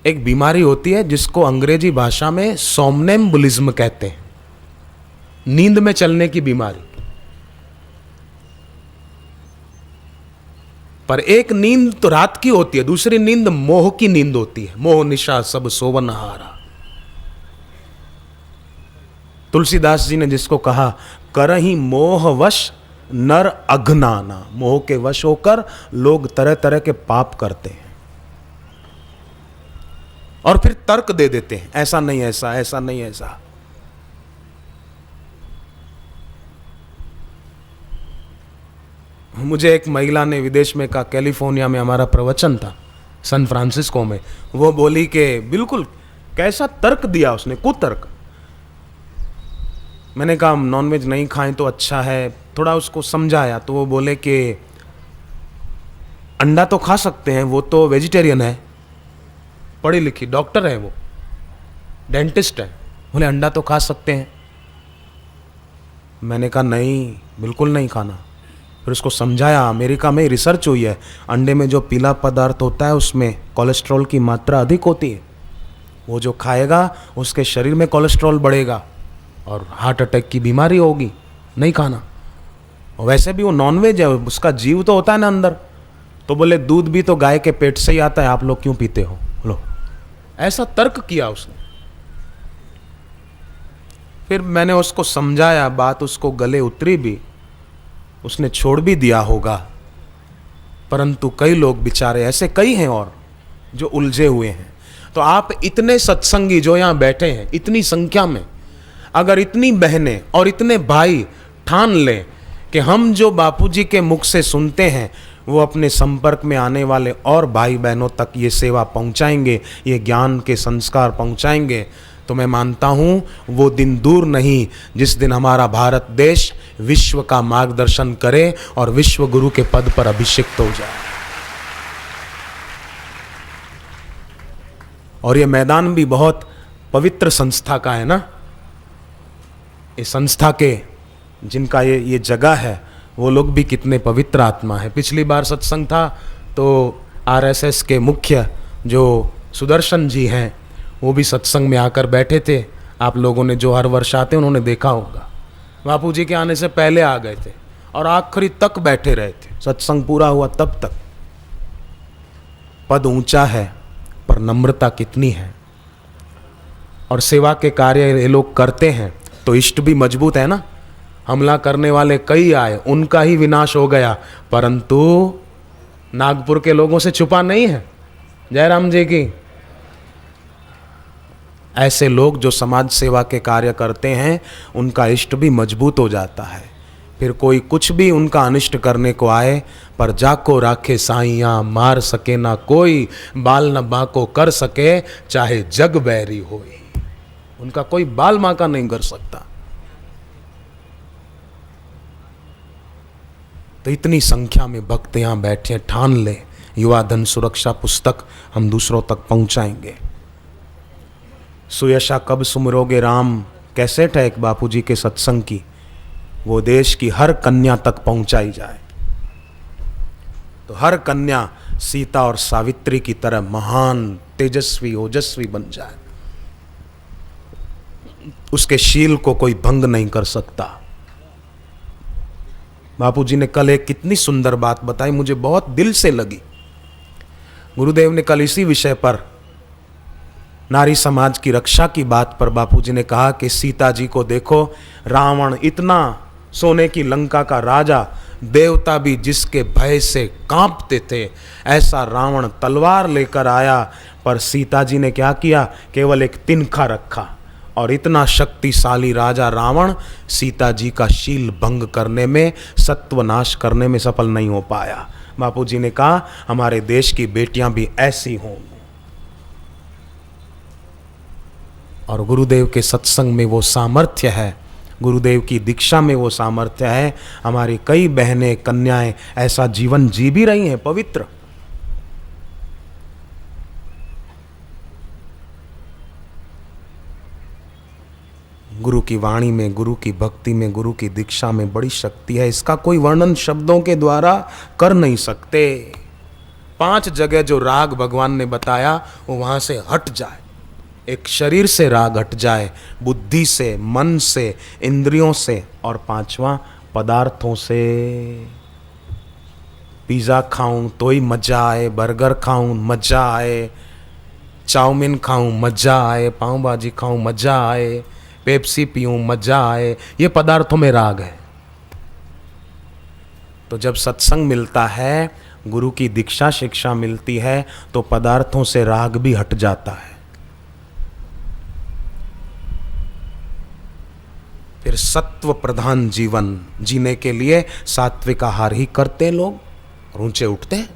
एक बीमारी होती है जिसको अंग्रेजी भाषा में सोमनेम्बुलिज्म कहते हैं, नींद में चलने की बीमारी। पर एक नींद तो रात की होती है, दूसरी नींद मोह की नींद होती है। मोह निशा सब सोवन हारा। तुलसीदास जी ने जिसको कहा, करहि मोहवश नर अघनाना, मोह के वश होकर लोग तरह तरह के पाप करते हैं और फिर तर्क दे देते हैं, ऐसा नहीं ऐसा, ऐसा नहीं ऐसा। मुझे एक महिला ने विदेश में कहा, कैलिफोर्निया में हमारा प्रवचन था, सैन फ्रांसिस्को में, वो बोली कि बिल्कुल कैसा तर्क दिया उसने, कुतर्क। मैंने कहा नॉनवेज नहीं खाएं तो अच्छा है, थोड़ा उसको समझाया तो वो बोले कि अंडा तो खा सकते हैं, वो तो वेजिटेरियन है, पढ़ी लिखी डॉक्टर है, वो डेंटिस्ट है, बोले अंडा तो खा सकते हैं। मैंने कहा नहीं, बिल्कुल नहीं खाना। फिर उसको समझाया, अमेरिका में रिसर्च हुई है, अंडे में जो पीला पदार्थ होता है उसमें कोलेस्ट्रॉल की मात्रा अधिक होती है, वो जो खाएगा उसके शरीर में कोलेस्ट्रॉल बढ़ेगा और हार्ट अटैक की बीमारी होगी, नहीं खाना। और वैसे भी वो नॉनवेज है, उसका जीव तो होता है ना अंदर। तो बोले दूध भी तो गाय के पेट से ही आता है, आप लोग क्यों पीते हो? लो, ऐसा तर्क किया उसने। फिर मैंने उसको समझाया, बात उसको गले उतरी भी, उसने छोड़ भी दिया होगा। परंतु कई लोग बेचारे ऐसे कई हैं और जो उलझे हुए हैं। तो आप इतने सत्संगी जो यहाँ बैठे हैं, इतनी संख्या में, अगर इतनी बहनें और इतने भाई ठान लें कि हम जो बापूजी के मुख से सुनते हैं वो अपने संपर्क में आने वाले और भाई बहनों तक ये सेवा पहुंचाएंगे, ये ज्ञान के संस्कार पहुंचाएंगे, तो मैं मानता हूं वो दिन दूर नहीं जिस दिन हमारा भारत देश विश्व का मार्गदर्शन करे और विश्व गुरु के पद पर अभिषिक्त हो जाए। और ये मैदान भी बहुत पवित्र संस्था का है ना, इस संस्था के जिनका ये जगह है वो लोग भी कितने पवित्र आत्मा है। पिछली बार सत्संग था तो आरएसएस के मुख्य जो सुदर्शन जी हैं वो भी सत्संग में आकर बैठे थे। आप लोगों ने जो हर वर्ष आते हैं उन्होंने देखा होगा, बापू जी के आने से पहले आ गए थे और आखिरी तक बैठे रहे थे, सत्संग पूरा हुआ तब तक। पद ऊंचा है पर नम्रता कितनी है। और सेवा के कार्य ये लोग करते हैं तो इष्ट भी मजबूत है ना। हमला करने वाले कई आए, उनका ही विनाश हो गया, परंतु नागपुर के लोगों से छुपा नहीं है। जयराम जी की। ऐसे लोग जो समाज सेवा के कार्य करते हैं उनका इष्ट भी मजबूत हो जाता है। फिर कोई कुछ भी उनका अनिष्ट करने को आए, पर जाको राखे साइयाँ, मार सके ना कोई, बाल न बाको कर सके चाहे जग बैरी होई। उनका कोई बाल माका नहीं कर सकता। तो इतनी संख्या में भक्त यहाँ बैठे, ठान ले युवा धन सुरक्षा पुस्तक हम दूसरों तक पहुंचाएंगे। सुयशा कब सुमरोगे राम कैसेट है एक बापूजी के सत्संग की, वो देश की हर कन्या तक पहुंचाई जाए तो हर कन्या सीता और सावित्री की तरह महान तेजस्वी ओजस्वी बन जाए। उसके शील को कोई भंग नहीं कर सकता। बापूजी ने कल एक कितनी सुंदर बात बताई, मुझे बहुत दिल से लगी। गुरुदेव ने कल इसी विषय पर, नारी समाज की रक्षा की बात पर बापूजी ने कहा कि सीता जी को देखो, रावण इतना सोने की लंका का राजा, देवता भी जिसके भय से कांपते थे, ऐसा रावण तलवार लेकर आया, पर सीता जी ने क्या किया, केवल एक तिनखा रखा। और इतना शक्तिशाली राजा रावण सीता जी का शील भंग करने में, सत्वनाश करने में सफल नहीं हो पाया। बापूजी ने कहा हमारे देश की बेटियां भी ऐसी हों। और गुरुदेव के सत्संग में वो सामर्थ्य है, गुरुदेव की दीक्षा में वो सामर्थ्य है। हमारी कई बहनें कन्याएं ऐसा जीवन जी भी रही हैं, पवित्र। गुरु की वाणी में, गुरु की भक्ति में, गुरु की दीक्षा में बड़ी शक्ति है। इसका कोई वर्णन शब्दों के द्वारा कर नहीं सकते। 5 जगह जो राग भगवान ने बताया वो वहां से हट जाए। एक शरीर से राग हट जाए, बुद्धि से, मन से, इंद्रियों से, और 5वां पदार्थों से। पिज़्ज़ा खाऊं तो ही मजा आए, बर्गर खाऊं मजा आए, चाउमीन खाऊं मजा आए, पाव भाजी खाऊं मजा आए, पेप्सी पीऊं मजा आए, ये पदार्थों में राग है। तो जब सत्संग मिलता है, गुरु की दीक्षा शिक्षा मिलती है, तो पदार्थों से राग भी हट जाता है। फिर सत्व प्रधान जीवन जीने के लिए सात्विक आहार ही करते लोग और ऊंचे उठते हैं।